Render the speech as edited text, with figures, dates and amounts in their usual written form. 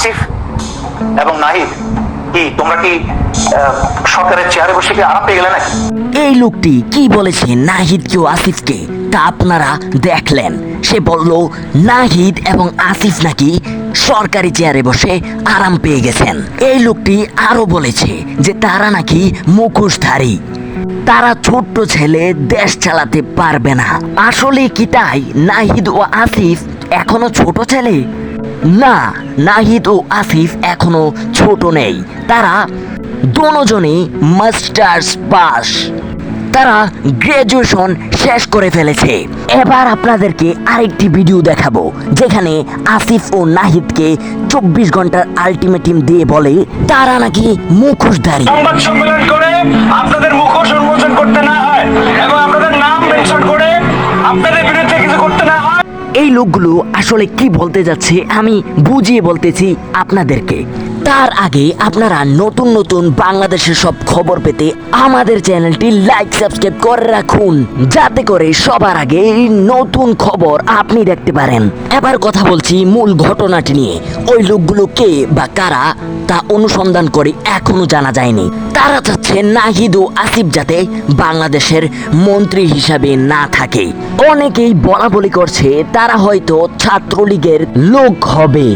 আসিফ এবং নাহিদ, কি তোমরা কি সরকারের চেয়ারে বসে কি আরাম পেয়ে গেলে নাকি? এই লোকটি কি বলেছে নাহিদকে ও আসিফকে তা আপনারা দেখলেন। সে বলল নাহিদ এবং আসিফ নাকি সরকারি চেয়ারে বসে আরাম পেয়ে গেছেন। এই লোকটি আরো বলেছে যে তারা নাকি মুখোশধারী, তারা ছোট্ট ছেলে, দেশ চালাতে পারবে না। আসলে কি তাই? নাহিদ ও আসিফ এখনো ছোট ছেলে? না, নাহিদ ও আসিফ এখনো ছোট নেই। তারা দুজনেই মাস্টার্স পাস, তারা গ্রাজুয়েশন শেষ করে ফেলেছে। এবার আপনাদেরকে আরেকটি ভিডিও দেখাবো যেখানে আসিফ ও নাহিদকে 24 ঘন্টার আলটিমেটাম দিয়ে বলে তারা নাকি মুখোশধারী। সংবাদ সম্মেলন করে আপনাদের মুখোশ উন্মোচন করতে না হয় এবং আপনাদের নাম মেনশন করে আপনাদের বিরুদ্ধে কিছু করতে না হয়। এই লোকগুলো আসলে কি বলতে যাচ্ছে আমি বুঝিয়ে বলতেছি আপনাদেরকে। তার আগে আপনারা নতুন নতুন বাংলাদেশের সব খবর পেতে আমাদের চ্যানেলটি লাইক সাবস্ক্রাইব করে রাখুন, যাতে করে সবার আগে এই নতুন খবর আপনি দেখতে পারেন। এবার কথা বলছি মূল ঘটনাটি নিয়ে। ওই লোকগুলো কে বা কারা তা অনুসন্ধান করে এখনো জানা যায়নি। তারা চাচ্ছে নাহিদ ও আসিফ যাতে বাংলাদেশের মন্ত্রী হিসাবে না থাকে। অনেকেই বলা বলি করছে তারা হয়তো ছাত্রলীগের লোক হবে।